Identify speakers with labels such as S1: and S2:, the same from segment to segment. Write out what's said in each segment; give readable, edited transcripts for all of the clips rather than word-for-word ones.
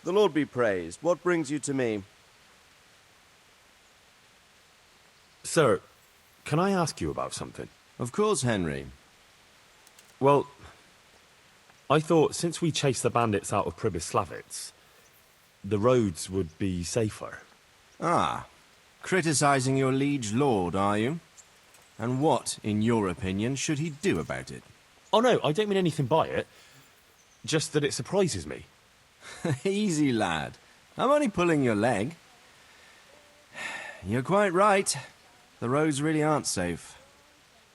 S1: The Lord be praised. What brings you to me?
S2: Sir, can I ask you about something?
S1: Of course, Henry.
S2: Well, I thought since we chased the bandits out of Skalitz, the roads would be safer.
S1: Ah, criticizing your liege lord, are you? And what, in your opinion, should he do about it?
S2: Oh no, I don't mean anything by it. Just that it surprises me.
S1: Easy, lad. I'm only pulling your leg. You're quite right. The roads really aren't safe.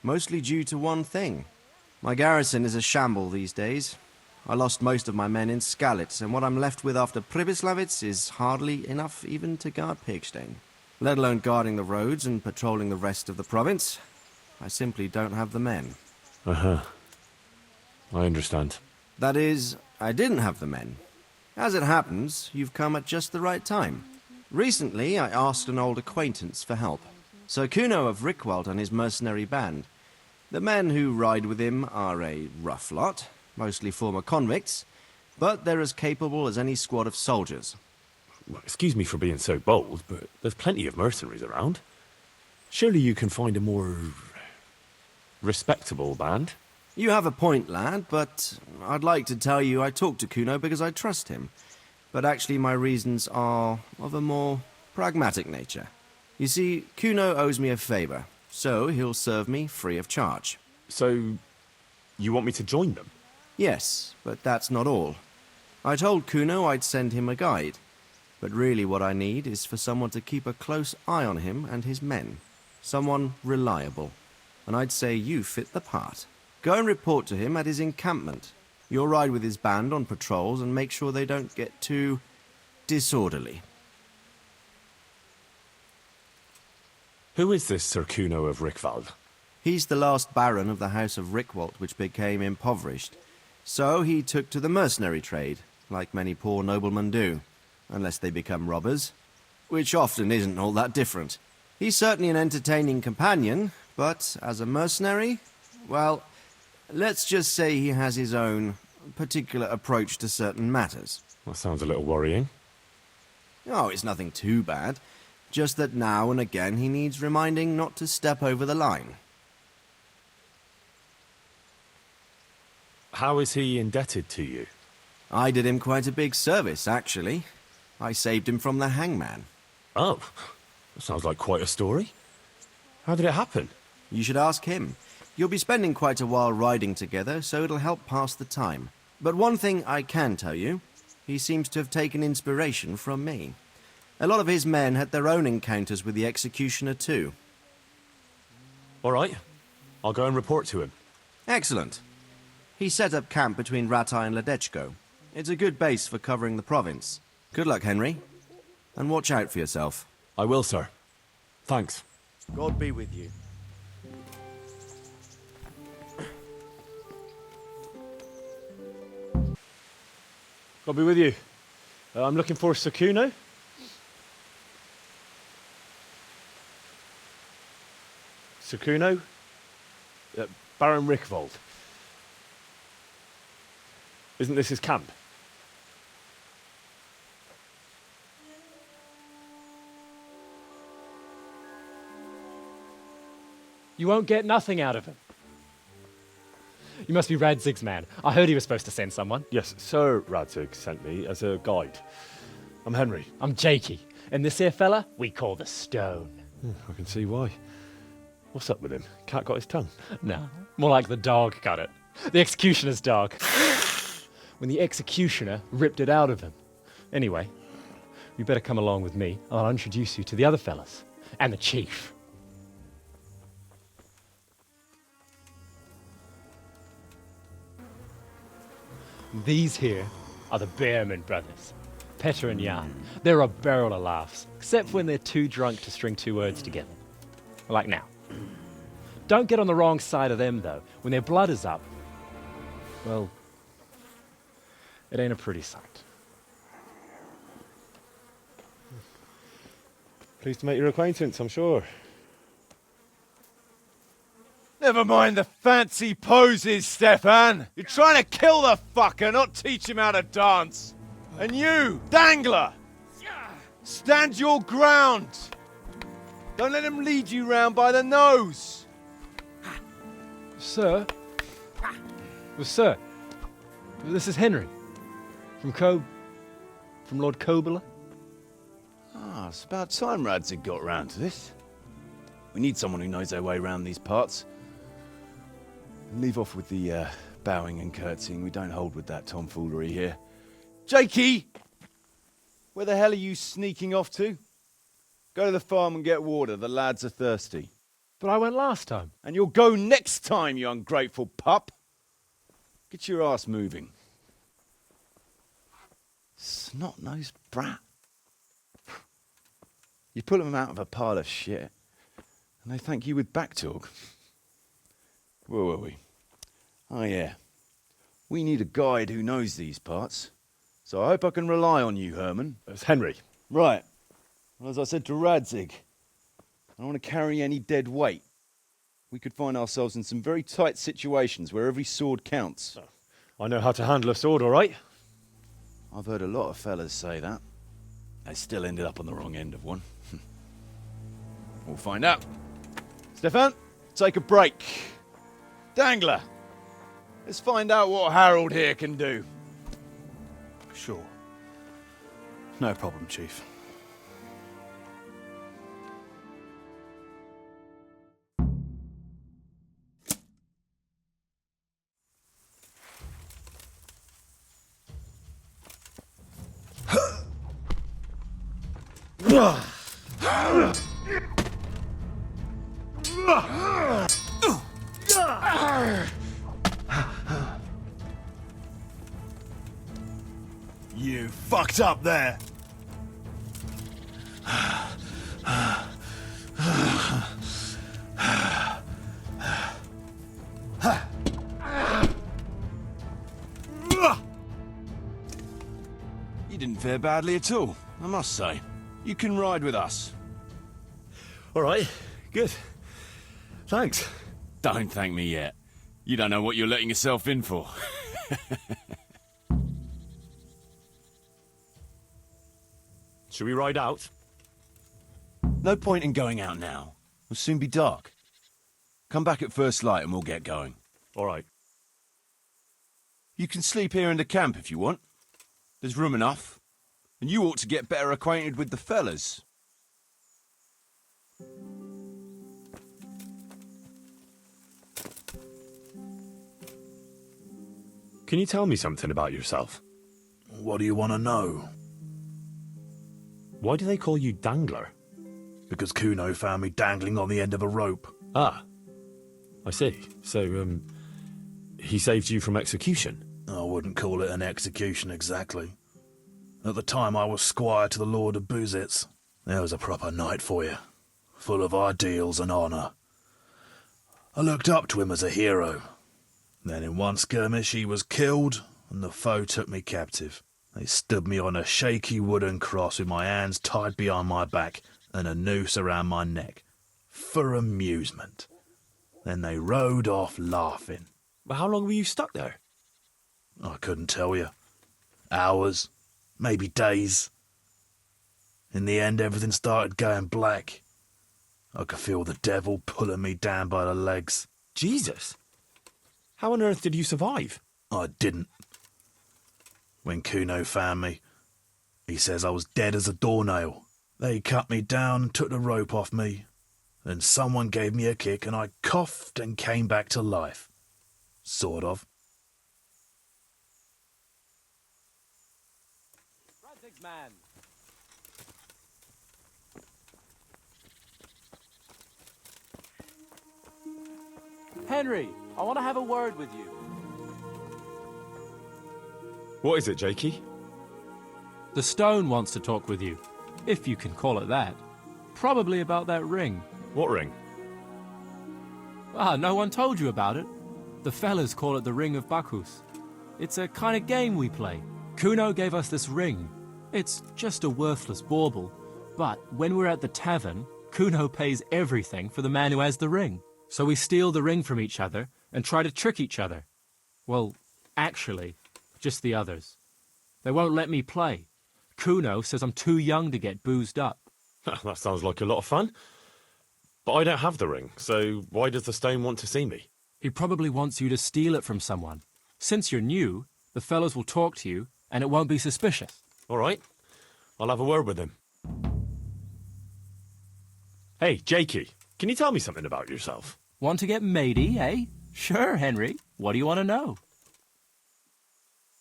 S1: Mostly due to one thing. My garrison is a shamble these days. I lost most of my men in Skalitz, and what I'm left with after Skalitz is hardly enough even to guard Pigstein. Let alone guarding the roads and patrolling the rest of the province. I simply don't have the men.
S2: Uh-huh. I understand.
S1: That is, I didn't have the men. As it happens, you've come at just the right time. Recently, I asked an old acquaintance for help. Sir Kuno of Rickwald and his mercenary band. The men who ride with him are a rough lot, mostly former convicts, but they're as capable as any squad of soldiers.
S2: Well, excuse me for being so bold, but there's plenty of mercenaries around. Surely you can find a more respectable band?
S1: You have a point, lad, but I'd like to tell you I talked to Kuno because I trust him. But actually my reasons are of a more pragmatic nature. You see, Kuno owes me a favor, so he'll serve me free of charge.
S2: So, you want me to join them?
S1: Yes, but that's not all. I told Kuno I'd send him a guide, but really what I need is for someone to keep a close eye on him and his men. Someone reliable. And I'd say you fit the part. Go and report to him at his encampment. You'll ride with his band on patrols and make sure they don't get too disorderly.
S2: Who is this Sir Kuno of Rickwald?
S1: He's the last baron of the House of Rickwald, which became impoverished. So he took to the mercenary trade, like many poor noblemen do, unless they become robbers, which often isn't all that different. He's certainly an entertaining companion, but as a mercenary, well, let's just say he has his own particular approach to certain matters.
S2: That sounds a little worrying.
S1: Oh, it's nothing too bad. Just that now and again he needs reminding not to step over the line.
S2: How is he indebted to you?
S1: I did him quite a big service, actually. I saved him from the hangman.
S2: Oh, that sounds like quite a story. How did it happen?
S1: You should ask him. You'll be spending quite a while riding together, so it'll help pass the time. But one thing I can tell you, he seems to have taken inspiration from me. A lot of his men had their own encounters with the executioner too.
S2: All right, I'll go and report to him.
S1: Excellent. He set up camp between Ratai and Ledechko. It's a good base for covering the province. Good luck, Henry. And watch out for yourself.
S2: I will, sir. Thanks.
S1: God be with you.
S3: God be with you. I'm looking for Sir Kuno. Sir Kuno? Baron Rickwald. Isn't this his camp?
S4: You won't get nothing out of him. You must be Radzig's man. I heard he was supposed to send someone.
S3: Yes, Sir Radzig sent me as a guide. I'm Henry.
S4: I'm Jakey. And this here fella, we call the Stone.
S3: I can see why. What's up with him? Cat got his tongue?
S4: No, more like the dog got it. The executioner's dog. When the executioner ripped it out of him. Anyway, you better come along with me. I'll introduce you to the other fellas. And the chief. These here are the Bearman brothers, Petter and Jan. They're a barrel of laughs, except when they're too drunk to string two words together. Like now. Don't get on the wrong side of them, though. When their blood is up, well, it ain't a pretty sight.
S3: Pleased to make your acquaintance, I'm sure.
S5: Never mind the fancy poses, Stefan. You're trying to kill the fucker, not teach him how to dance. And you, Dangler! Stand your ground! Don't let him lead you round by the nose!
S3: Sir? Well, sir, this is Henry. From Lord Kobler.
S5: Ah, it's about time Radzig got round to this. We need someone who knows their way around these parts. Leave off with the bowing and curtsying. We don't hold with that tomfoolery here. Jakey! Where the hell are you sneaking off to? Go to the farm and get water. The lads are thirsty.
S3: But I went last time.
S5: And you'll go next time, you ungrateful pup. Get your ass moving. Snot-nosed brat. You pull them out of a pile of shit, and they thank you with back talk. Where were we? Oh yeah. We need a guide who knows these parts. So I hope I can rely on you, Herman.
S3: It's Henry.
S5: Right. Well, as I said to Radzig, I don't want to carry any dead weight. We could find ourselves in some very tight situations where every sword counts.
S3: I know how to handle a sword, all right.
S5: I've heard a lot of fellas say that. They still ended up on the wrong end of one. We'll find out. Stefan, take a break. Dangler, let's find out what Harold here can do.
S6: Sure. No problem, Chief. You fucked up there.
S5: You didn't fare badly at all, I must say. You can ride with us.
S2: All right, good. Thanks.
S5: Don't thank me yet. You don't know what you're letting yourself in for.
S2: Should we ride out?
S5: No point in going out now. It'll soon be dark. Come back at first light and we'll get going.
S2: All right.
S5: You can sleep here in the camp if you want. There's room enough. And you ought to get better acquainted with the fellas.
S2: Can you tell me something about yourself?
S6: What do you want to know?
S2: Why do they call you Dangler?
S6: Because Kuno found me dangling on the end of a rope.
S2: Ah, I see. So, he saved you from execution?
S6: I wouldn't call it an execution exactly. At the time I was squire to the Lord of Buzitz. There was a proper knight for you, full of ideals and honour. I looked up to him as a hero. Then in one skirmish he was killed, and the foe took me captive. They stood me on a shaky wooden cross with my hands tied behind my back and a noose around my neck, for amusement. Then they rode off laughing.
S2: But how long were you stuck there?
S6: I couldn't tell you. Hours, maybe days. In the end, everything started going black. I could feel the devil pulling me down by the legs.
S2: Jesus! How on earth did you survive?
S6: I didn't. When Kuno found me, he says I was dead as a doornail. They cut me down and took the rope off me. Then someone gave me a kick and I coughed and came back to life. Sort of.
S4: Man. Henry, I want to have a word with you.
S2: What is it, Jakey?
S7: The stone wants to talk with you, if you can call it that. Probably about that ring.
S2: What ring?
S7: Ah, no one told you about it. The fellas call it the Ring of Bacchus. It's a kind of game we play. Kuno gave us this ring. It's just a worthless bauble. But when we're at the tavern, Kuno pays everything for the man who has the ring. So we steal the ring from each other and try to trick each other. Well, actually, just the others. They won't let me play. Kuno says I'm too young to get boozed up.
S2: That sounds like a lot of fun. But I don't have the ring, so why does the stone want to see me?
S7: He probably wants you to steal it from someone. Since you're new, the fellows will talk to you, and it won't be suspicious.
S2: All right, I'll have a word with him. Hey, Jakey, can you tell me something about yourself?
S7: Want to get matey, eh? Sure, Henry. What do you want to know?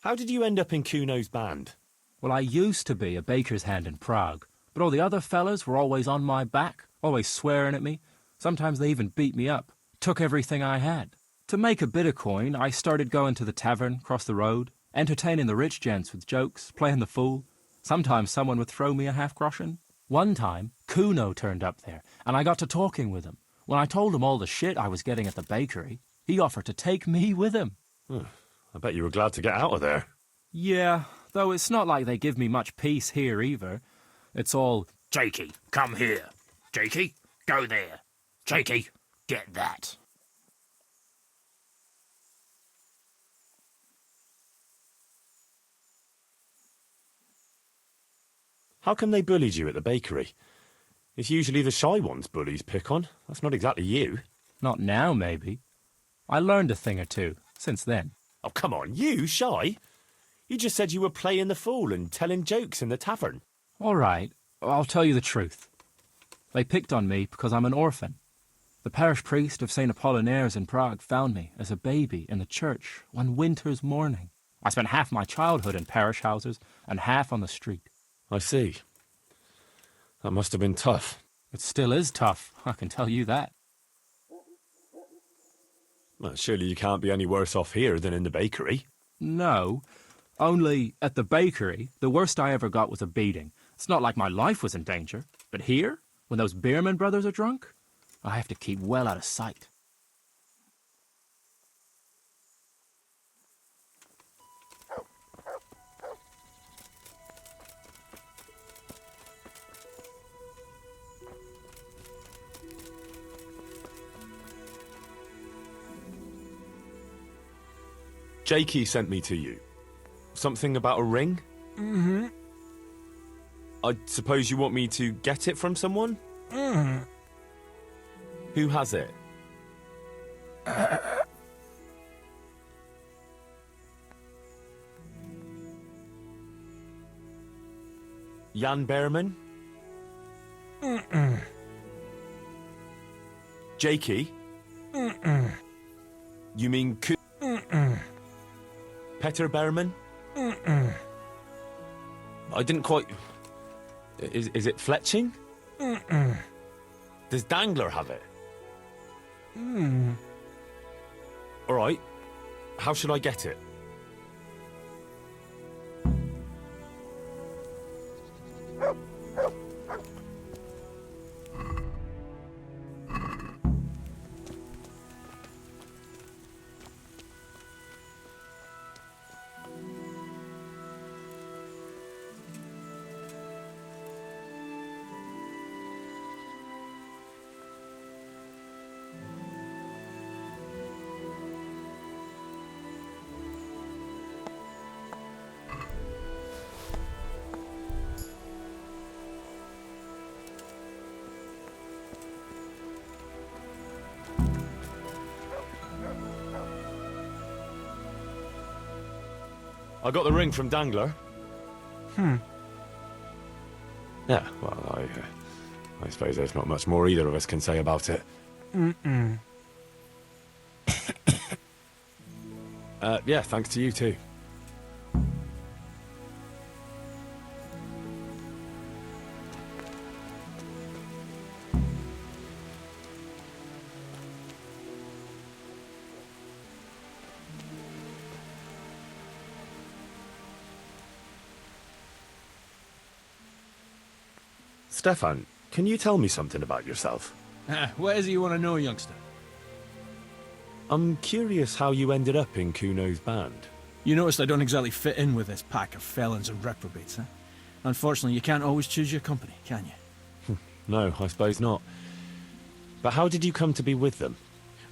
S2: How did you end up in Kuno's band?
S7: Well, I used to be a baker's hand in Prague, but all the other fellas were always on my back, always swearing at me. Sometimes they even beat me up, took everything I had. To make a bit of coin, I started going to the tavern across the road, entertaining the rich gents with jokes, playing the fool. Sometimes someone would throw me a half-groschen. One time, Kuno turned up there, and I got to talking with him. When I told him all the shit I was getting at the bakery, he offered to take me with him.
S2: I bet you were glad to get out of there.
S7: Yeah, though it's not like they give me much peace here either. It's all,
S8: Jakey, come here. Jakey, go there. Jakey, get that.
S2: How come they bullied you at the bakery? It's usually the shy ones bullies pick on. That's not exactly you.
S7: not now maybe. I learned a thing or two since then.
S2: Oh, come on, you shy? You just said you were playing the fool and telling jokes in the tavern.
S7: All right, I'll tell you the truth. They picked on me because I'm an orphan. The parish priest of St. Apollinaires in Prague found me as a baby in the church one winter's morning. I spent half my childhood in parish houses and half on the street.
S2: I see. That must have been tough.
S7: It still is tough, I can tell you that.
S2: Well, surely you can't be any worse off here than in the bakery.
S7: No, only at the bakery, the worst I ever got was a beating. It's not like my life was in danger. But here, when those Beerman brothers are drunk, I have to keep well out of sight.
S2: Jakey sent me to you. Something about a ring?
S8: Mm-hmm.
S2: I suppose you want me to get it from someone?
S8: Mm-hmm.
S2: Who has it? Jan Behrman?
S8: Mm-mm.
S2: Jakey?
S8: Mm-mm.
S2: You mean
S8: Mm-mm.
S2: Peter Behrman?
S8: Mm-mm.
S2: I didn't quite... Is it fletching?
S8: Mm-mm.
S2: Does Dangler have it?
S8: Mm.
S2: All right. How should I get it? I got the ring from Dangler.
S8: Hmm.
S2: Yeah, well, I suppose there's not much more either of us can say about it.
S8: Mm-mm.
S2: Yeah, thanks to you too. Stefan, can you tell me something about yourself?
S6: What is it you want to know, youngster?
S2: I'm curious how you ended up in Kuno's band.
S6: You noticed I don't exactly fit in with this pack of felons and reprobates, huh? Unfortunately, you can't always choose your company, can you?
S2: No, I suppose not. But how did you come to be with them?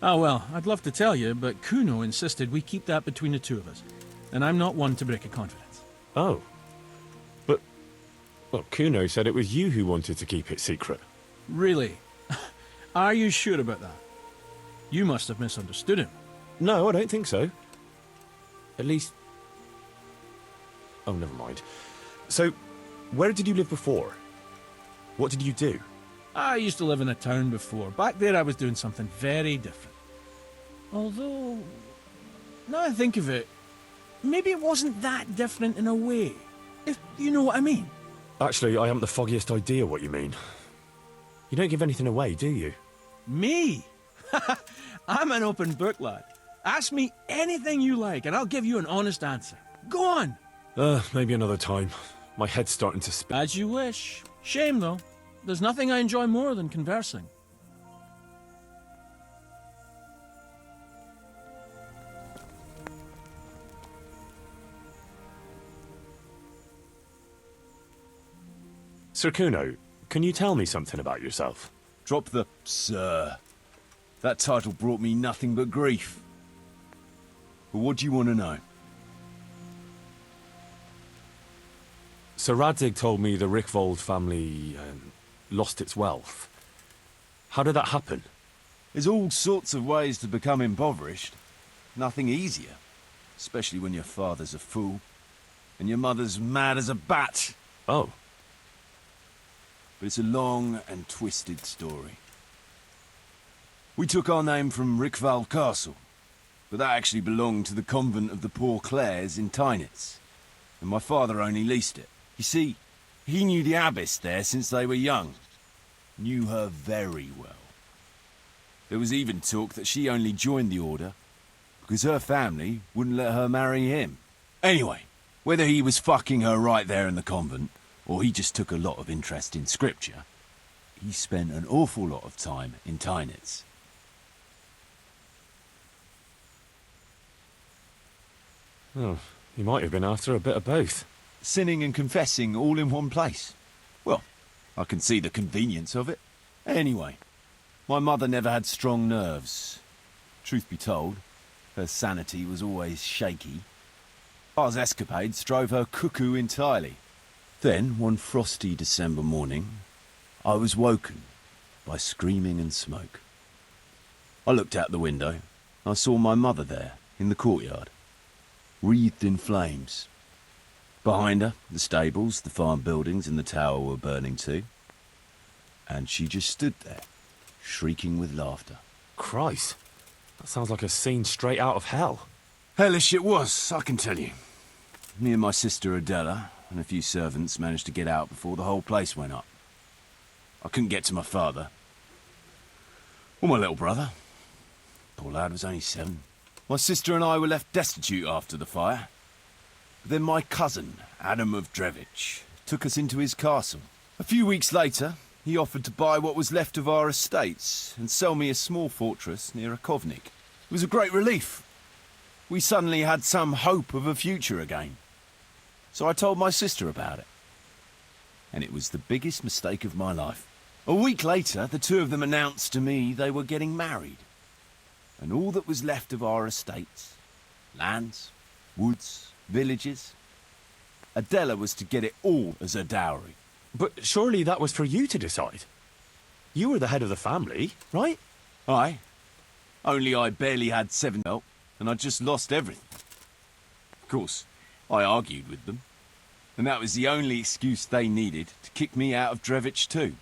S6: Oh, well, I'd love to tell you, but Kuno insisted we keep that between the two of us. And I'm not one to break a confidence.
S2: Oh. But, well, Kuno said it was you who wanted to keep it secret.
S9: Really? Are you sure about that? You must have misunderstood him.
S2: No, I don't think so. At least... Oh, never mind. So, where did you live before? What did you do?
S9: I used to live in a town before. Back there I was doing something very different. Although, now I think of it, maybe it wasn't that different in a way. If you know what I mean.
S2: Actually, I haven't the foggiest idea what you mean. You don't give anything away, do you?
S9: Me? I'm an open book, lad. Ask me anything you like and I'll give you an honest answer. Go on.
S2: Maybe another time. My head's starting to spin.
S9: As you wish. Shame, though. There's nothing I enjoy more than conversing.
S2: Sir Kuno, can you tell me something about yourself?
S5: Drop the sir. That title brought me nothing but grief. But what do you want to know?
S2: Sir Radzig told me the Rickvold family lost its wealth. How did that happen?
S5: There's all sorts of ways to become impoverished. Nothing easier. Especially when your father's a fool. And your mother's mad as a bat.
S2: Oh.
S5: But it's a long and twisted story. We took our name from Rickval Castle. But that actually belonged to the convent of the Poor Clares in Tynitz. And my father only leased it. You see, he knew the abbess there since they were young. Knew her very well. There was even talk that she only joined the order because her family wouldn't let her marry him. Anyway, whether he was fucking her right there in the convent, or he just took a lot of interest in scripture, he spent an awful lot of time in Tynitz.
S2: Oh, he might have been after a bit of both.
S5: Sinning and confessing all in one place. Well, I can see the convenience of it. Anyway, my mother never had strong nerves. Truth be told, her sanity was always shaky. Our escapades drove her cuckoo entirely. Then, one frosty December morning, I was woken by screaming and smoke. I looked out the window. I saw my mother there, in the courtyard, wreathed in flames. Behind her, the stables, the farm buildings and the tower were burning too. And she just stood there, shrieking with laughter.
S2: Christ, that sounds like a scene straight out of hell.
S5: Hellish it was, I can tell you. Me and my sister Adela and a few servants managed to get out before the whole place went up. I couldn't get to my father. Or my little brother. Poor lad was only 7. My sister and I were left destitute after the fire. Then my cousin, Adam of Drevich, took us into his castle. A few weeks later, he offered to buy what was left of our estates and sell me a small fortress near a Kovnik. It was a great relief. We suddenly had some hope of a future again. So I told my sister about it. And it was the biggest mistake of my life. A week later, the two of them announced to me they were getting married. And all that was left of our estates, lands, woods, villages, Adela was to get it all as a dowry.
S2: But surely that was for you to decide. You were the head of the family, right?
S5: Aye. Only I barely had 7 help, and I'd just lost everything. Of course, I argued with them, and that was the only excuse they needed to kick me out of Drevich too.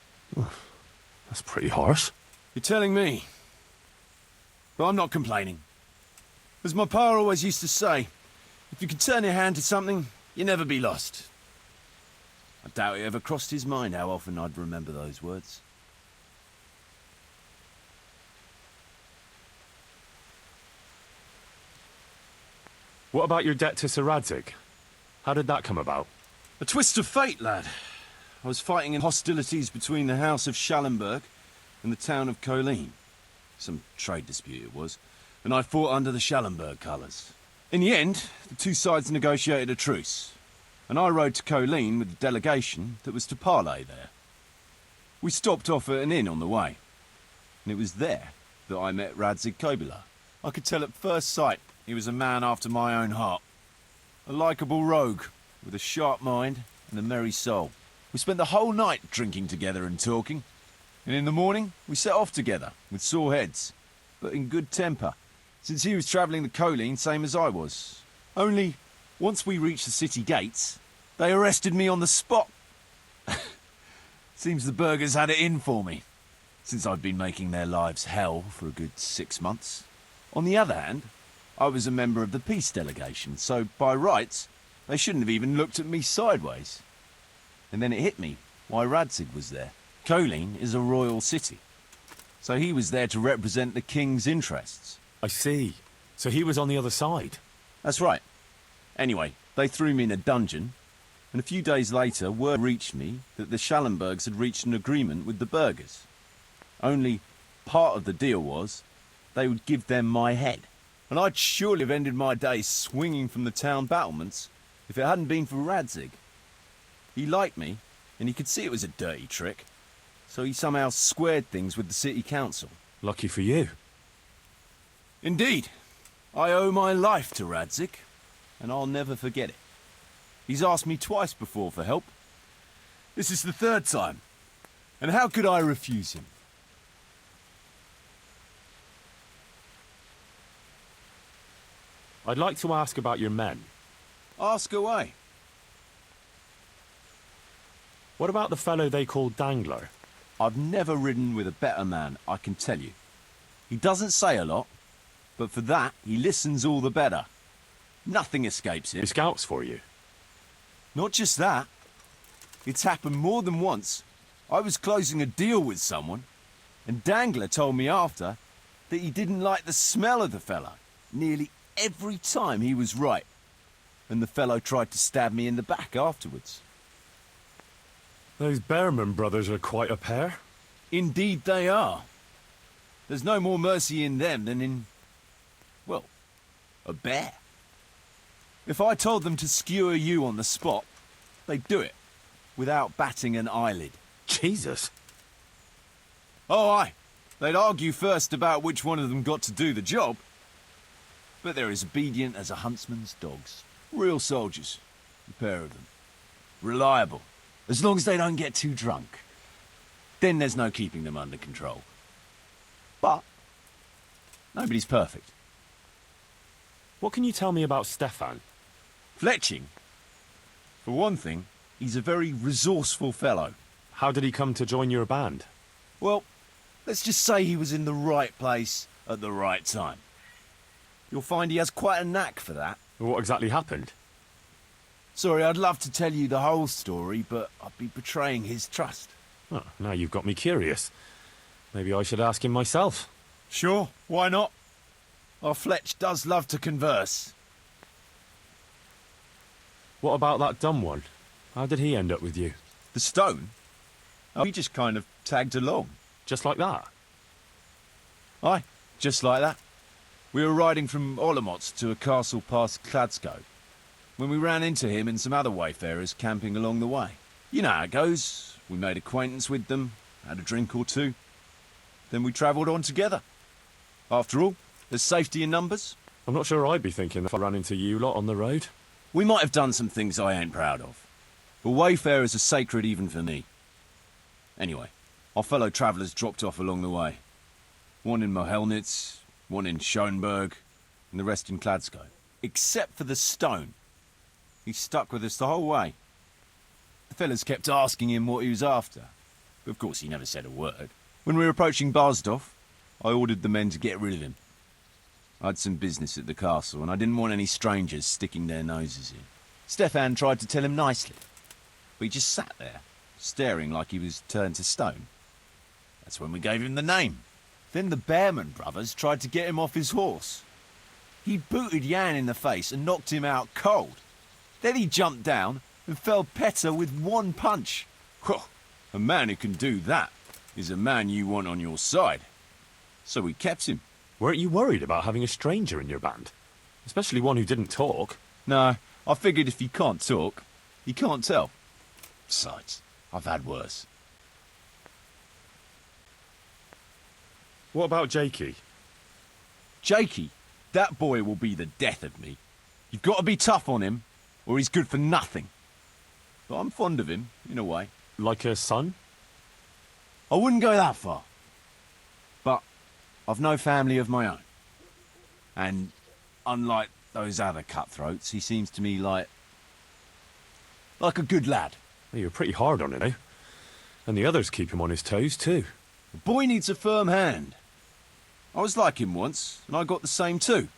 S2: That's pretty harsh.
S5: You're telling me. But I'm not complaining. As my pa always used to say, if you could turn your hand to something, you'll never be lost. I doubt it ever crossed his mind how often I'd remember those words.
S2: What about your debt to Sir Radzig? How did that come about?
S5: A twist of fate, lad. I was fighting in hostilities between the House of Schallenberg and the town of Colleen. Some trade dispute it was, and I fought under the Schallenberg colours. In the end, the two sides negotiated a truce, and I rode to Colleen with the delegation that was to parley there. We stopped off at an inn on the way, and it was there that I met Radzig Kobyla. I could tell at first sight he was a man after my own heart. A likeable rogue, with a sharp mind and a merry soul. We spent the whole night drinking together and talking, and in the morning we set off together with sore heads, but in good temper, since he was travelling the Colleen same as I was. Only, once we reached the city gates, they arrested me on the spot. Seems the burghers had it in for me, since I'd been making their lives hell for a good 6 months. On the other hand, I was a member of the peace delegation, so by rights, they shouldn't have even looked at me sideways. And then it hit me why Radzig was there. Colleen is a royal city, so he was there to represent the king's interests.
S2: I see. So he was on the other side.
S5: That's right. Anyway, they threw me in a dungeon, and a few days later word reached me that the Schallenbergs had reached an agreement with the burghers. Only part of the deal was they would give them my head. And I'd surely have ended my days swinging from the town battlements if it hadn't been for Radzig. He liked me, and he could see it was a dirty trick, so he somehow squared things with the city council.
S2: Lucky for you.
S5: Indeed. I owe my life to Radzig, and I'll never forget it. He's asked me twice before for help. This is the third time, and how could I refuse him?
S2: I'd like to ask about your men.
S5: Ask away.
S2: What about the fellow they call Dangler?
S5: I've never ridden with a better man, I can tell you. He doesn't say a lot, but for that, he listens all the better. Nothing escapes him.
S2: He scouts for you.
S5: Not just that. It's happened more than once. I was closing a deal with someone, and Dangler told me after that he didn't like the smell of the fellow nearly every time he was right, and the fellow tried to stab me in the back afterwards.
S2: Those Behrman brothers are quite a pair.
S5: Indeed they are. There's no more mercy in them than in, well, a bear. If I told them to skewer you on the spot, they'd do it, without batting an eyelid.
S2: Jesus.
S5: Oh, aye. They'd argue first about which one of them got to do the job. But they're as obedient as a huntsman's dogs. Real soldiers, a pair of them. Reliable, as long as they don't get too drunk. Then there's no keeping them under control. But nobody's perfect.
S2: What can you tell me about Stefan?
S5: Fletching? For one thing, he's a very resourceful fellow.
S2: How did he come to join your band?
S5: Well, let's just say he was in the right place at the right time. You'll find he has quite a knack for that.
S2: What exactly happened?
S5: Sorry, I'd love to tell you the whole story, but I'd be betraying his trust.
S2: Oh, now you've got me curious. Maybe I should ask him myself.
S5: Sure, why not? Our Fletch does love to converse.
S2: What about that dumb one? How did he end up with you?
S5: The stone? Oh, he just kind of tagged along.
S2: Just like that?
S5: Aye, just like that. We were riding from Olomouc to a castle past Kladsko, when we ran into him and some other wayfarers camping along the way. You know how it goes. We made acquaintance with them, had a drink or two. Then we travelled on together. After all, there's safety in numbers.
S2: I'm not sure I'd be thinking if I ran into you lot on the road.
S5: We might have done some things I ain't proud of. But wayfarers are sacred even for me. Anyway, our fellow travellers dropped off along the way. One in Mohelnitz, one in Schoenberg, and the rest in Kladsko. Except for the stone. He stuck with us the whole way. The fellas kept asking him what he was after, but of course he never said a word. When we were approaching Barsdorf, I ordered the men to get rid of him. I had some business at the castle, and I didn't want any strangers sticking their noses in. Stefan tried to tell him nicely, but he just sat there, staring like he was turned to stone. That's when we gave him the name. Then the Behrman brothers tried to get him off his horse. He booted Jan in the face and knocked him out cold. Then he jumped down and felled Petter with one punch. Well, a man who can do that is a man you want on your side. So we kept him.
S2: Weren't you worried about having a stranger in your band? Especially one who didn't talk.
S5: No, I figured if he can't talk, he can't tell. Besides, I've had worse.
S2: What about Jakey?
S5: Jakey, that boy will be the death of me. You've got to be tough on him, or he's good for nothing. But I'm fond of him, in a way.
S2: Like a son?
S5: I wouldn't go that far. But I've no family of my own. And unlike those other cutthroats, he seems to me like a good lad.
S2: Well, you're pretty hard on him, eh? And the others keep him on his toes, too.
S5: The boy needs a firm hand. I was like him once, and I got the same too.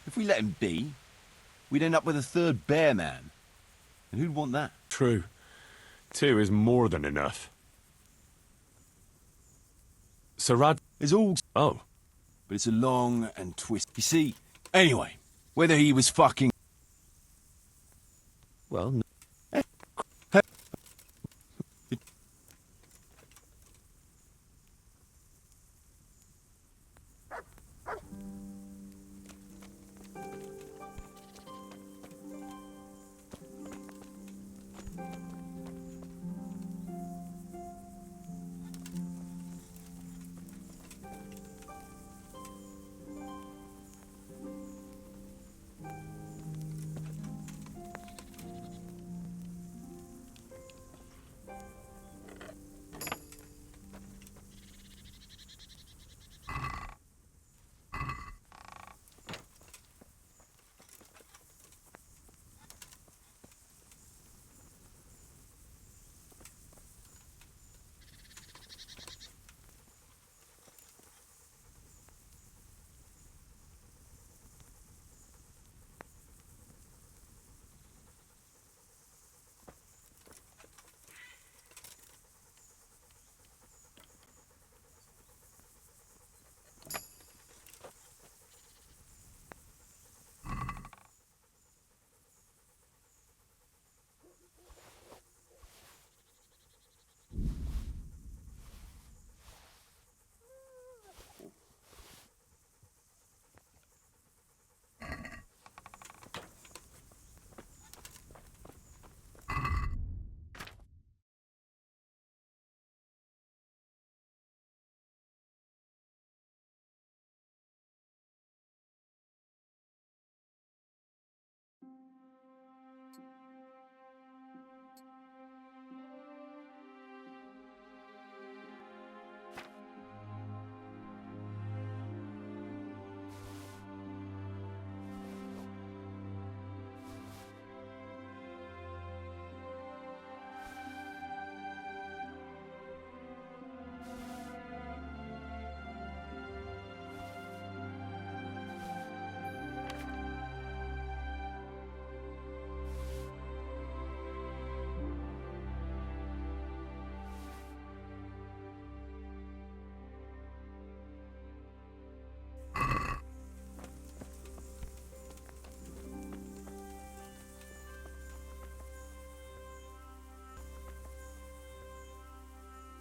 S5: If we let him be, we'd end up with a third bear man. And who'd want that?
S2: True. 2 is more than enough. So Rad...
S5: There's all...
S2: Oh.
S5: But it's a long and twist. You see, anyway, whether he was fucking...
S2: Well,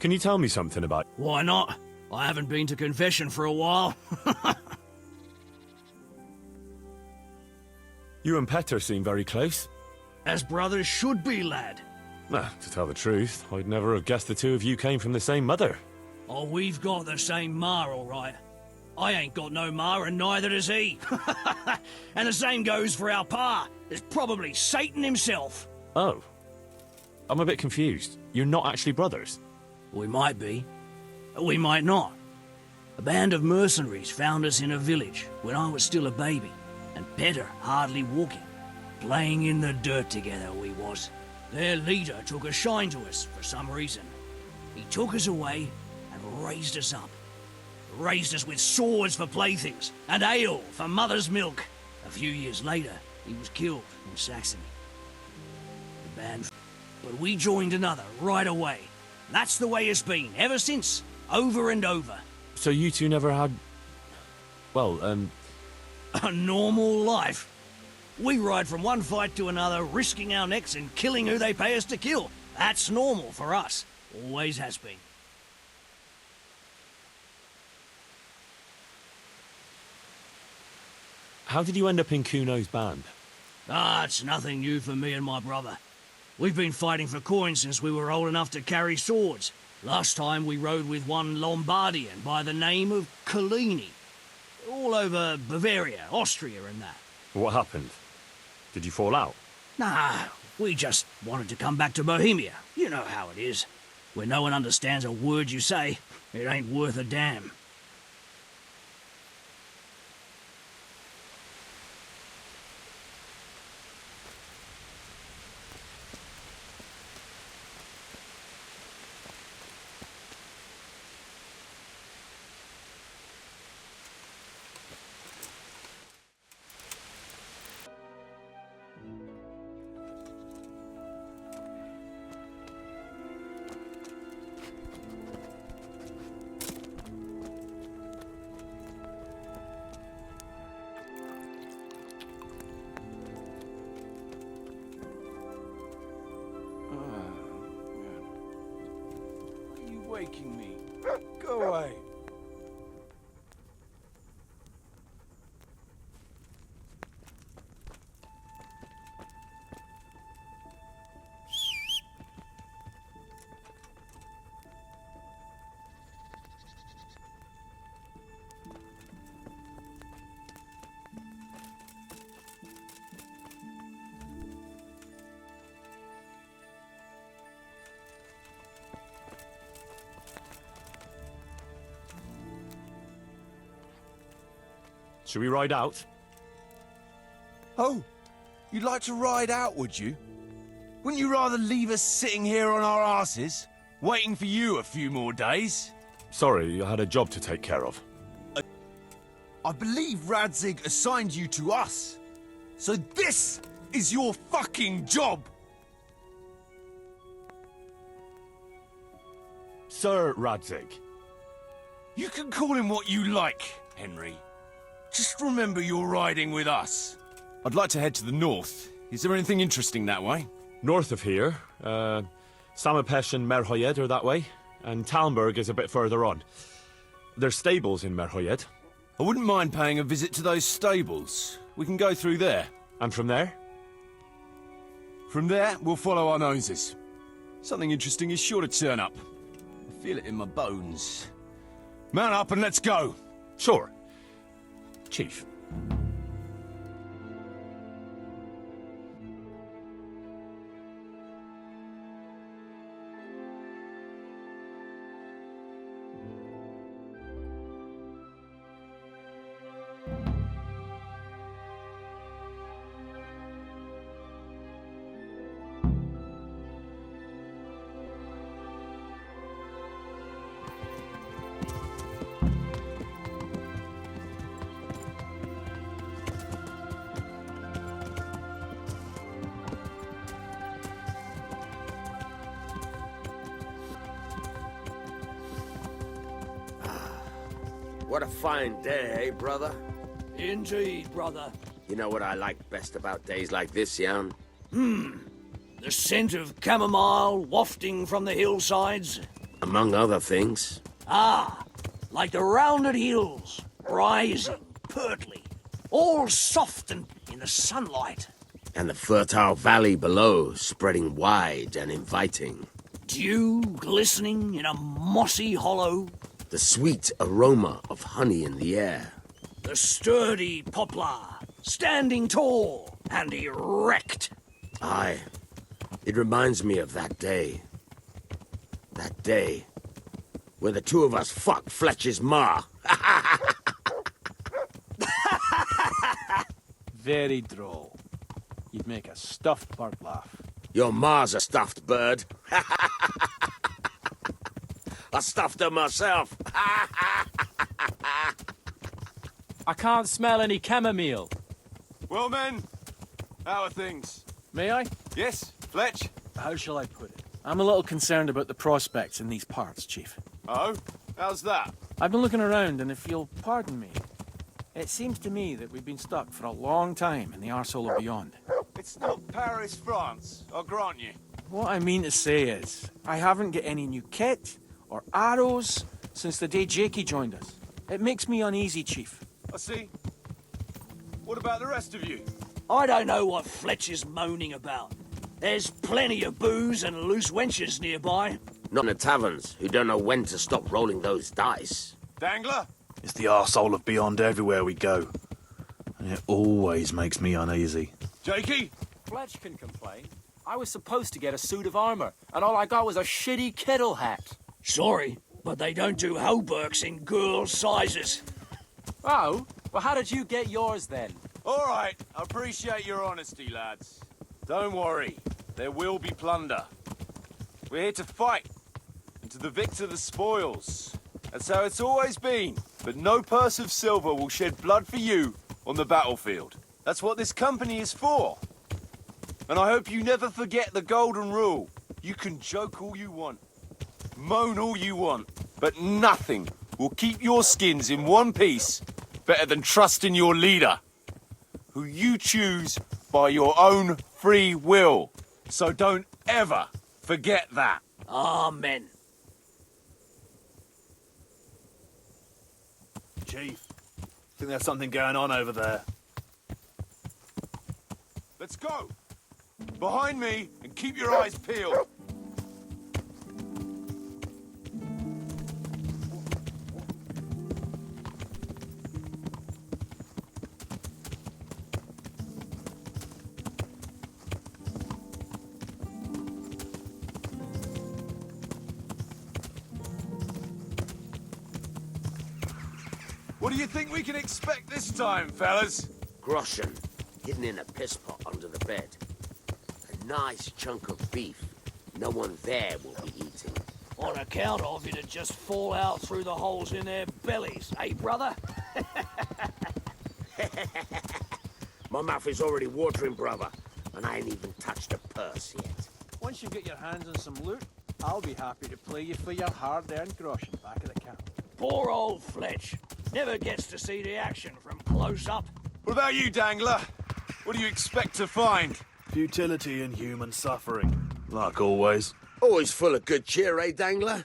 S2: can you tell me something about...
S8: Why not? I haven't been to confession for a while.
S2: You and Petter seem very close.
S8: As brothers should be, lad.
S2: To tell the truth, I'd never have guessed the 2 of you came from the same mother.
S8: Oh, we've got the same ma, all right. I ain't got no ma, and neither does he. And the same goes for our pa. It's probably Satan himself.
S2: Oh. I'm a bit confused. You're not actually brothers?
S8: We might be. We might not. A band of mercenaries found us in a village when I was still a baby, and Petter hardly walking. Playing in the dirt together we was. Their leader took a shine to us for some reason. He took us away and raised us up. Raised us with swords for playthings and ale for mother's milk. A few years later, he was killed in Saxony. The band... But we joined another right away. That's the way it's been, ever since. Over and over.
S2: So you 2 never had... Well,
S8: A normal life. We ride from one fight to another, risking our necks and killing who they pay us to kill. That's normal for us. Always has been.
S2: how did you end up in Kuno's band?
S8: It's nothing new for me and my brother. We've been fighting for coins since we were old enough to carry swords. Last time we rode with one Lombardian by the name of Collini. All over Bavaria, Austria and that.
S2: What happened? Did you fall out?
S8: Nah, we just wanted to come back to Bohemia. You know how it is. Where no one understands a word you say, it ain't worth a damn.
S5: Waking me. Go away.
S2: Should we ride out?
S5: Oh, you'd like to ride out, would you? Wouldn't you rather leave us sitting here on our asses, waiting for you a few more days?
S2: Sorry, I had a job to take care of.
S5: I believe Radzig assigned you to us. So this is your fucking job!
S2: Sir Radzig.
S5: You can call him what you like, Henry. Just remember you're riding with us. I'd like to head to the north. Is there anything interesting that way?
S2: North of here, Samapesh and Merhoyed are that way, and Talmberg is a bit further on. There's stables in Merhoyed.
S5: I wouldn't mind paying a visit to those stables. We can go through there.
S2: And from there?
S5: From there, we'll follow our noses. Something interesting is sure to turn up. I feel it in my bones. Mount up and let's go.
S2: Sure. Chief.
S10: What a fine day, eh, brother?
S8: Indeed, brother.
S10: You know what I like best about days like this, Jan?
S8: The scent of chamomile wafting from the hillsides.
S10: Among other things.
S8: Ah, like the rounded hills, rising, pertly, all soft and in the sunlight.
S10: And the fertile valley below, spreading wide and inviting.
S8: Dew glistening in a mossy hollow.
S10: The sweet aroma of honey in the air.
S8: The sturdy poplar, standing tall and erect.
S10: Aye, it reminds me of that day. That day when the two of us fucked Fletcher's ma.
S9: Very droll. You'd make a stuffed bird laugh.
S10: Your ma's a stuffed bird. I stuffed her myself.
S7: I can't smell any chamomile.
S5: Well, men, how are things?
S9: May I?
S5: Yes, Fletch?
S9: How shall I put it? I'm a little concerned about the prospects in these parts, Chief.
S5: Oh, how's that?
S9: I've been looking around, and if you'll pardon me, it seems to me that we've been stuck for a long time in the arsehole of beyond.
S5: It's not Paris, France, I'll grant you.
S9: What I mean to say is, I haven't got any new kit or arrows since the day Jakey joined us. It makes me uneasy, Chief.
S5: I see. What about the rest of you?
S8: I don't know what Fletcher's moaning about. There's plenty of booze and loose wenches nearby.
S10: Not in the taverns, who don't know when to stop rolling those dice.
S5: Dangler?
S6: It's the arsehole of beyond everywhere we go. And it always makes me uneasy.
S5: Jakey?
S7: Fletch can complain. I was supposed to get a suit of armor, and all I got was a shitty kettle hat.
S8: Sorry, but they don't do hauberks in girls' sizes.
S7: Oh? Well, how did you get yours then?
S5: All right, I appreciate your honesty, lads. Don't worry, there will be plunder. We're here to fight, and to the victor the spoils. That's how it's always been. But no purse of silver will shed blood for you on the battlefield. That's what this company is for. And I hope you never forget the golden rule. You can joke all you want, moan all you want, but nothing will keep your skins in one piece better than trusting your leader, who you choose by your own free will. So don't ever forget that.
S8: Amen.
S6: Chief, think there's something going on over there.
S5: Let's go. Behind me, and keep your eyes peeled. What do you think we can expect this time, fellas?
S10: Groschen, hidden in a piss pot under the bed. A nice chunk of beef no one there will be eating.
S8: On account of it'd just fall out through the holes in their bellies, eh, brother?
S10: My mouth is already watering, brother, and I ain't even touched a purse yet.
S9: Once you get your hands on some loot, I'll be happy to play you for your hard-earned groschen back at the camp.
S8: Poor old Fletch. Never gets to see the action from close up.
S5: What about you, Dangler? What do you expect to find?
S6: Futility and human suffering. Like always.
S10: Always full of good cheer, eh, Dangler?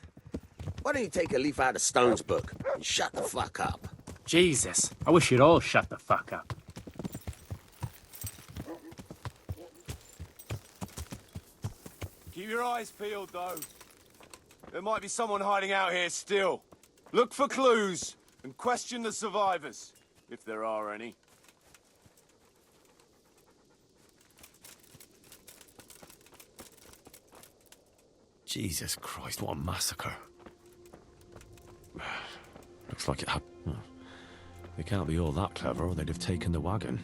S10: Why don't you take a leaf out of Stone's book and shut the fuck up?
S7: Jesus, I wish you'd all shut the fuck up.
S5: Keep your eyes peeled, though. There might be someone hiding out here still. Look for clues and question the survivors, if there are any.
S2: Jesus Christ, what a massacre. Looks like it happened. They can't be all that clever, or they'd have taken the wagon.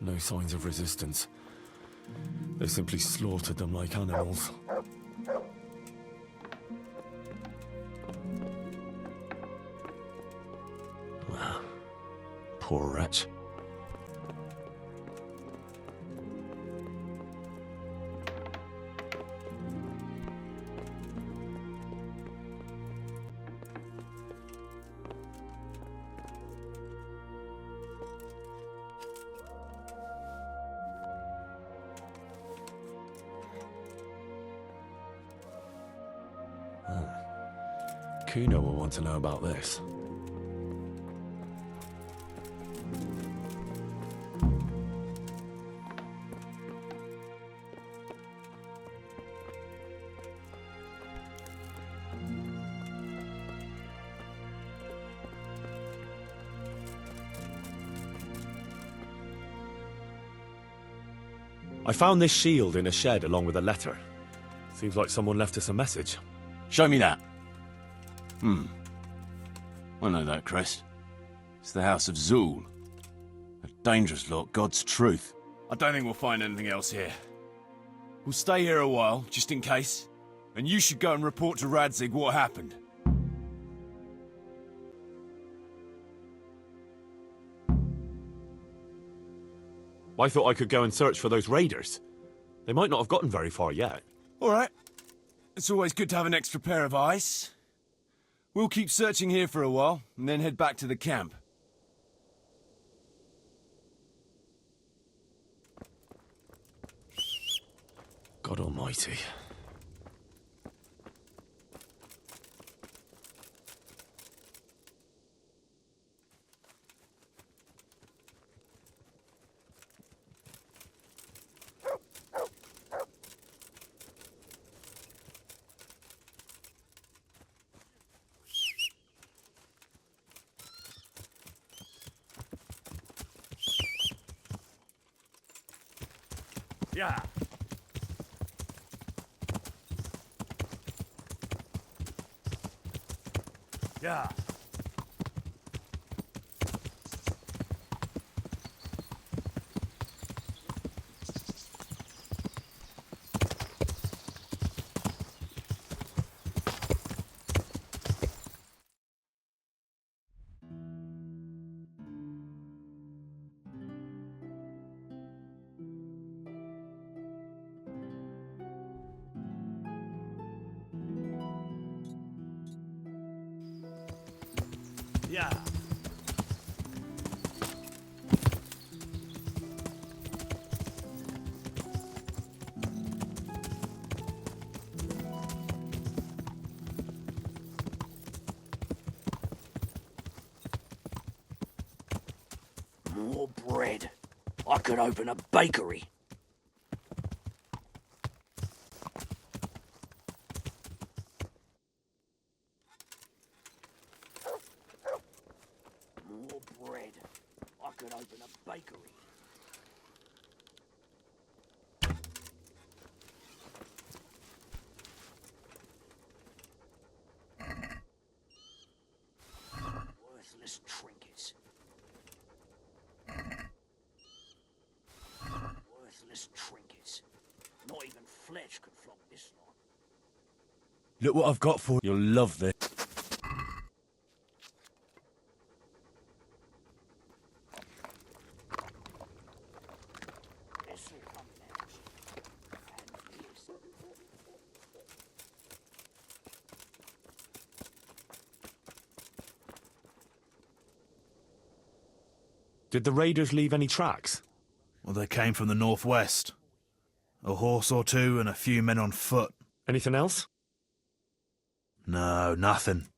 S2: No signs of resistance. They simply slaughtered them like animals. Poor wretch. Kuno will want to know about this. I found this shield in a shed along with a letter. Seems like someone left us a message.
S5: Show me that. I know that crest. It's the House of Zool. A dangerous lot, God's truth. I don't think we'll find anything else here. We'll stay here a while, just in case. And you should go and report to Radzig what happened.
S2: I thought I could go and search for those raiders. They might not have gotten very far yet.
S5: All right. It's always good to have an extra pair of eyes. We'll keep searching here for a while, and then head back to the camp.
S2: God almighty.
S5: Yeah. Yeah. Yeah.
S8: More bread. I could open a bakery. More bread. I could open a bakery. Worthless trinkets. Worthless trinkets. Not even Fletch could flog this lot.
S2: Look what I've got for you. You'll love this.
S8: This'll come out. And this.
S2: Did the raiders leave any tracks?
S6: Well, they came from the northwest. A horse or two and a few men on foot.
S2: Anything else?
S6: No, nothing.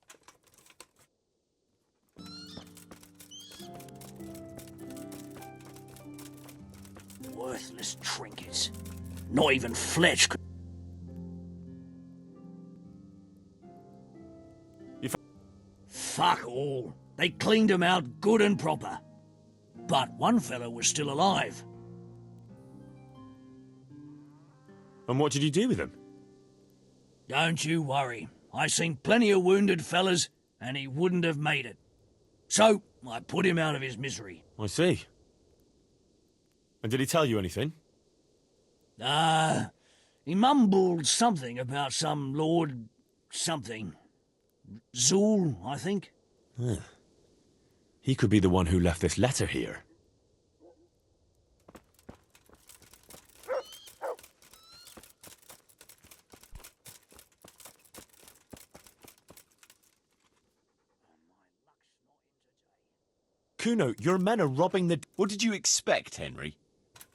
S8: Worthless trinkets. Not even Fletch could. Fuck all. They cleaned him out good and proper. But one fellow was still alive.
S2: And what did you do with them?
S8: Don't you worry. I seen plenty of wounded fellas, and he wouldn't have made it. So, I put him out of his misery.
S2: I see. And did he tell you anything?
S8: He mumbled something about some Lord something. Zool, I think.
S2: He could be the one who left this letter here. Kuno, your men are robbing the...
S5: What did you expect, Henry?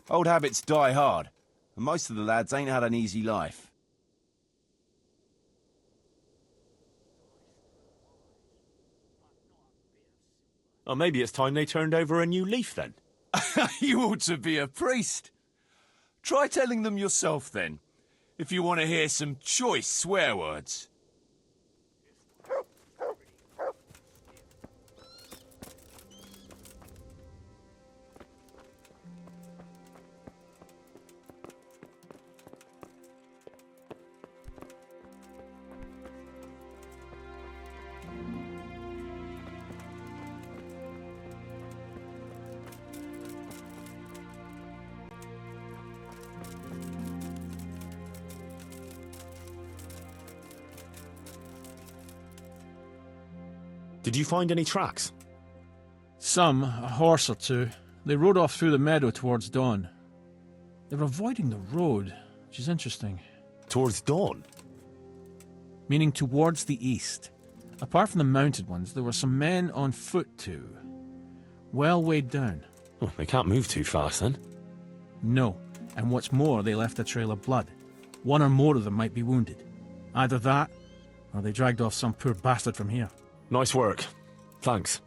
S5: Old habits die hard, and most of the lads ain't had an easy life.
S2: Oh, maybe it's time they turned over a new leaf then.
S5: You ought to be a priest. Try telling them yourself then, if you want to hear some choice swear words.
S2: Did you find any tracks?
S9: Some, a horse or two. They rode off through the meadow towards dawn. They were avoiding the road, which is interesting.
S2: Towards dawn?
S9: Meaning towards the east. Apart from the mounted ones, there were some men on foot too. Well weighed down.
S2: Oh, they can't move too fast then.
S9: No, and what's more, they left a trail of blood. One or more of them might be wounded. Either that, or they dragged off some poor bastard from here.
S2: Nice work. Thanks.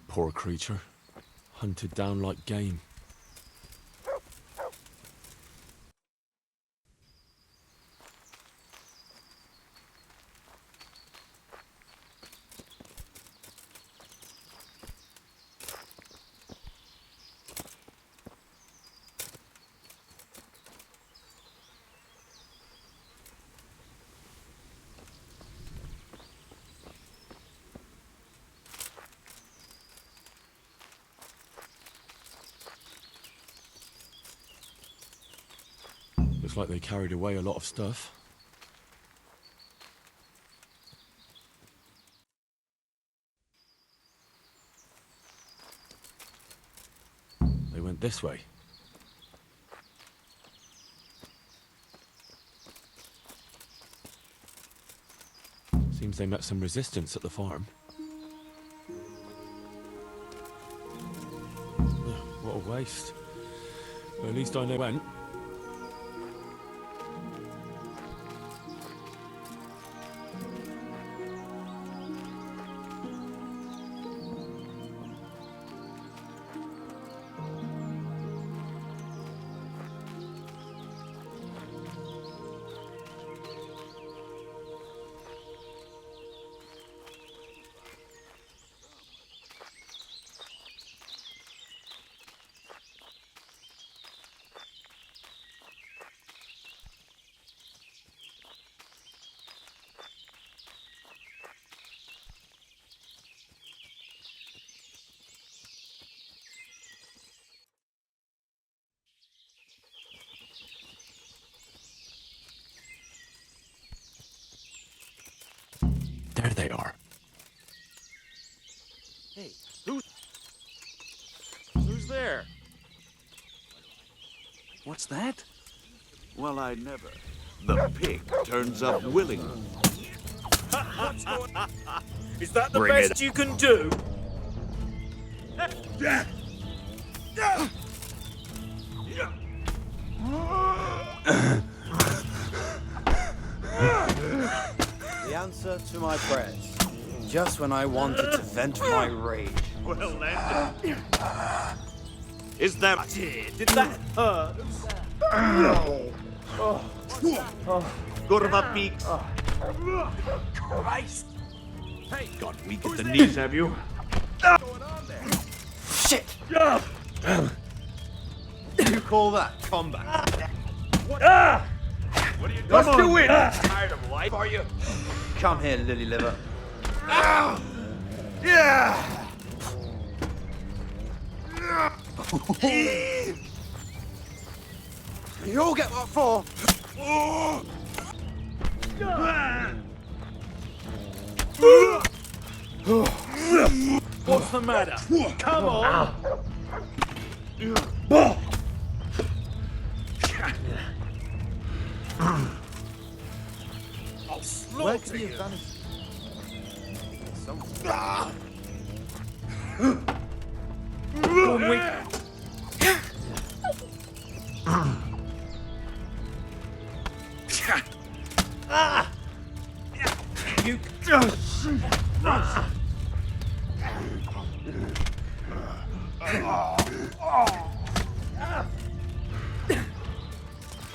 S2: Poor creature. Hunted down like game. Looks like they carried away a lot of stuff. They went this way. Seems they met some resistance at the farm. What a waste. Well, at least I know when. There they are.
S11: Hey, who's there?
S12: What's that?
S11: Well, I never. The pig turns up willingly.
S12: Is that the
S11: Bring
S12: best you can do?
S13: The answer to my prayers. Just when I wanted to vent my rage.
S12: Well then. Is that it? Did that hurt? Kurva peaks. Christ! Hey, got weak at the knees, have you?
S13: Shit! You call that combat?
S12: What are you doing? Let's do it! Tired of life, are you?
S13: Come here, lily liver.
S12: Yeah!
S13: You all get what for?
S12: What's the matter? Come on! I'll slaughter you! You...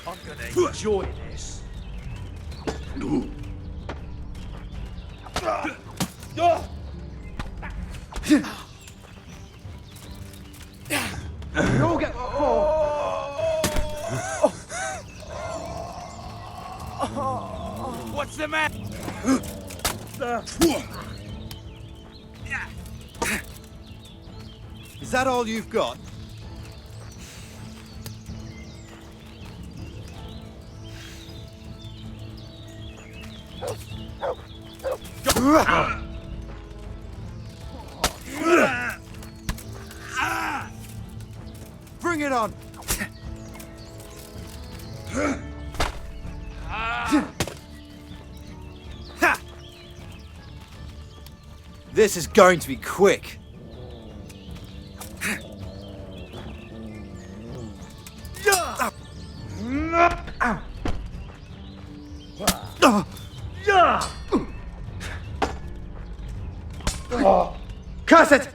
S12: I'm gonna enjoy this.
S13: You all get what for?
S12: What's the matter?
S13: Is that all you've got? Bring it on! This is going to be quick. Curse it!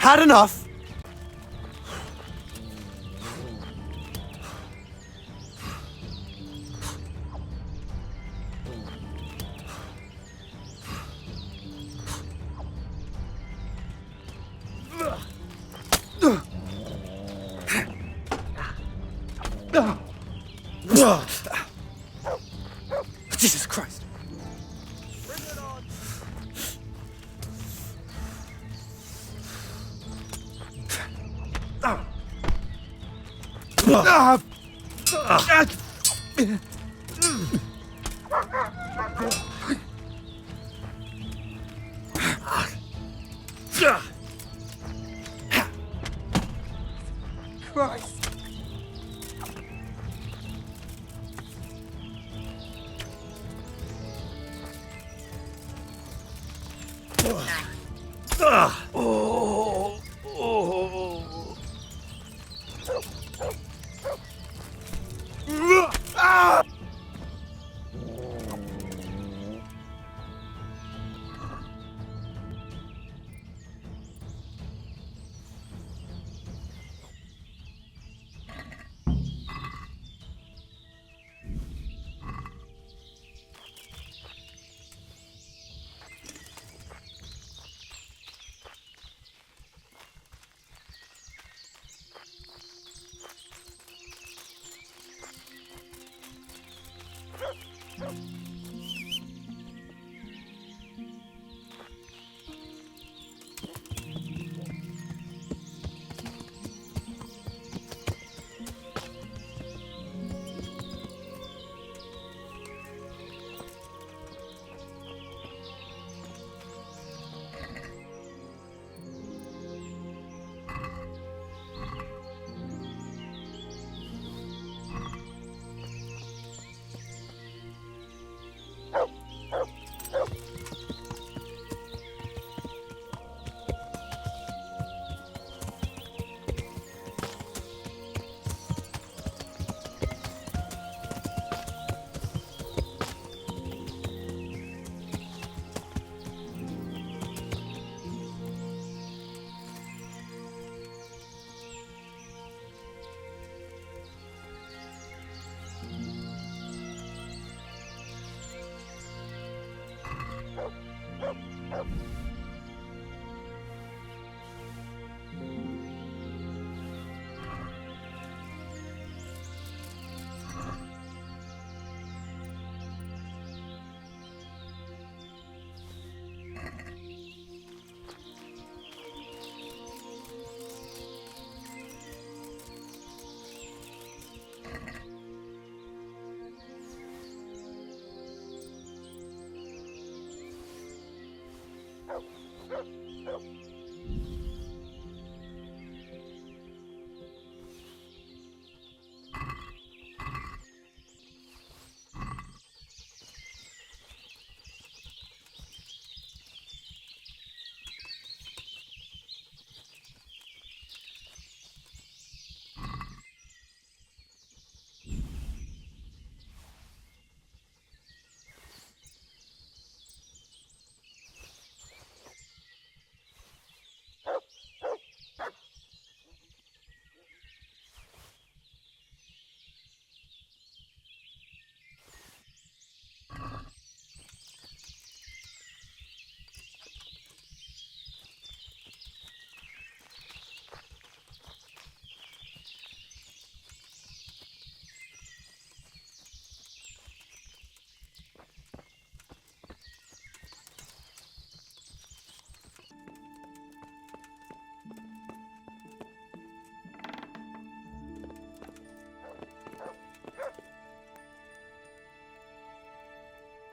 S13: Had enough? Jesus Christ. Christ.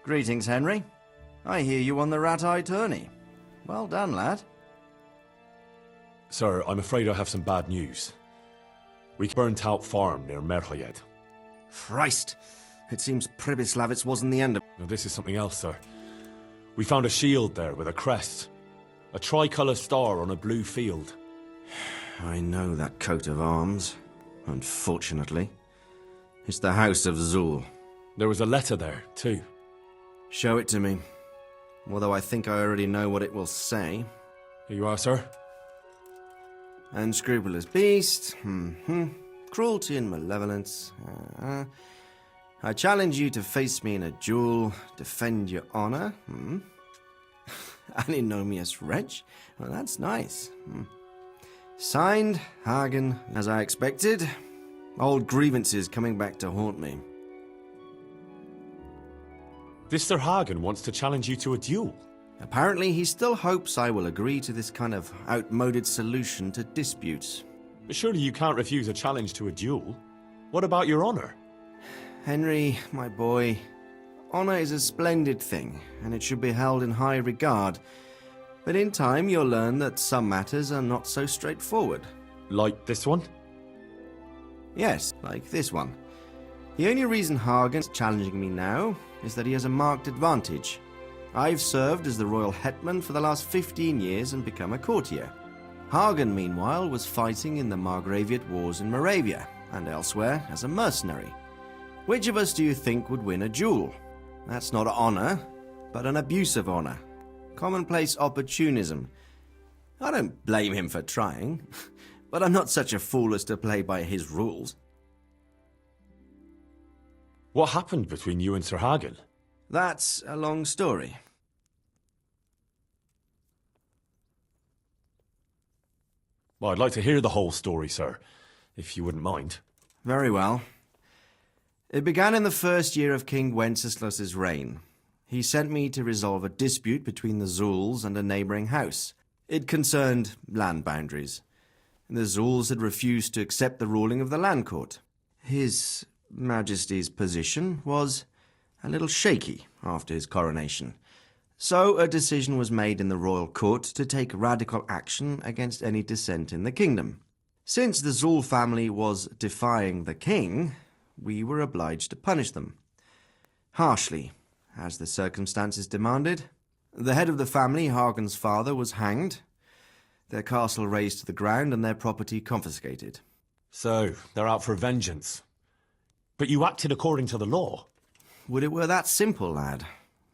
S1: Greetings, Henry. I hear you won the rat-eye tourney. Well done, lad.
S2: Sir, I'm afraid I have some bad news. We burnt out farm near Merhojed.
S1: Christ! It seems Pribyslavitz wasn't the end of...
S2: Now, this is something else, sir. We found a shield there with a crest. A tricolour star on a blue field.
S1: I know that coat of arms, unfortunately. It's the House of Zul.
S2: There was a letter there, too.
S1: Show it to me. Although I think I already know what it will say.
S2: Here you are, sir.
S1: Unscrupulous beast. Cruelty and malevolence. I challenge you to face me in a duel. Defend your honor. Antinomious wretch. Well, that's nice. Signed, Hagen, as I expected. Old grievances coming back to haunt me.
S2: This Sir Hagen wants to challenge you to a duel.
S1: Apparently, he still hopes I will agree to this kind of outmoded solution to disputes.
S2: But surely you can't refuse a challenge to a duel. What about your honor?
S1: Henry, my boy, honor is a splendid thing, and it should be held in high regard. But in time, you'll learn that some matters are not so straightforward.
S2: Like this one?
S1: Yes, like this one. The only reason Hagen's challenging me now is that he has a marked advantage. I've served as the royal hetman for the last 15 years and become a courtier. Hagen, meanwhile, was fighting in the Margraviate Wars in Moravia and elsewhere as a mercenary. Which of us do you think would win a duel? That's not honor, but an abuse of honor. Commonplace opportunism. I don't blame him for trying, but I'm not such a fool as to play by his rules.
S2: What happened between you and Sir Hagen?
S1: That's a long story.
S2: Well, I'd like to hear the whole story, sir, if you wouldn't mind.
S1: Very well. It began in the first year of King Wenceslaus's reign. He sent me to resolve a dispute between the Zuls and a neighbouring house. It concerned land boundaries. The Zuls had refused to accept the ruling of the land court. His Majesty's position was a little shaky after his coronation. So a decision was made in the royal court to take radical action against any dissent in the kingdom. Since the Zul family was defying the king, we were obliged to punish them. Harshly, as the circumstances demanded. The head of the family, Hagen's father, was hanged, their castle razed to the ground and their property confiscated.
S2: So, they're out for vengeance. But you acted according to the law.
S1: Would it were that simple, lad.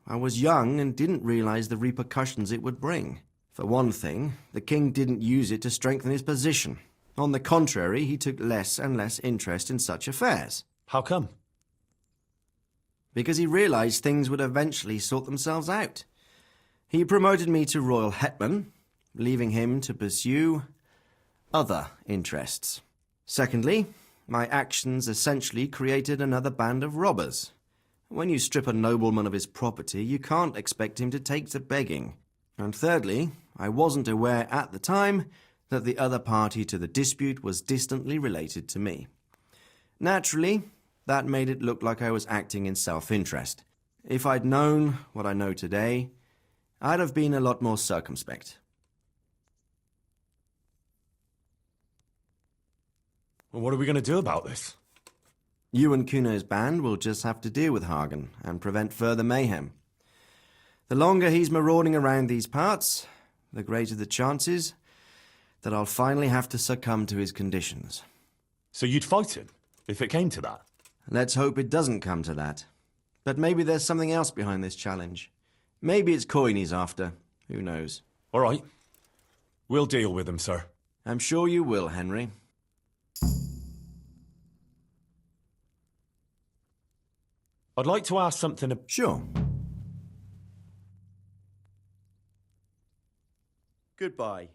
S1: I was young and didn't realize the repercussions it would bring. For one thing, the king didn't use it to strengthen his position. On the contrary, he took less and less interest in such affairs.
S2: How come?
S1: Because he realized things would eventually sort themselves out. He promoted me to royal hetman, leaving him to pursue other interests. Secondly, my actions essentially created another band of robbers. When you strip a nobleman of his property, you can't expect him to take to begging. And thirdly, I wasn't aware at the time that the other party to the dispute was distantly related to me. Naturally, that made it look like I was acting in self-interest. If I'd known what I know today, I'd have been a lot more circumspect.
S2: Well, what are we going to do about this?
S1: You and Kuno's band will just have to deal with Hagen and prevent further mayhem. The longer he's marauding around these parts, the greater the chances that I'll finally have to succumb to his conditions.
S2: So you'd fight him, if it came to that?
S1: Let's hope it doesn't come to that. But maybe there's something else behind this challenge. Maybe it's coin he's after. Who knows?
S2: All right. We'll deal with him, sir.
S1: I'm sure you will, Henry.
S2: I'd like to ask something...
S1: Sure.
S13: Goodbye.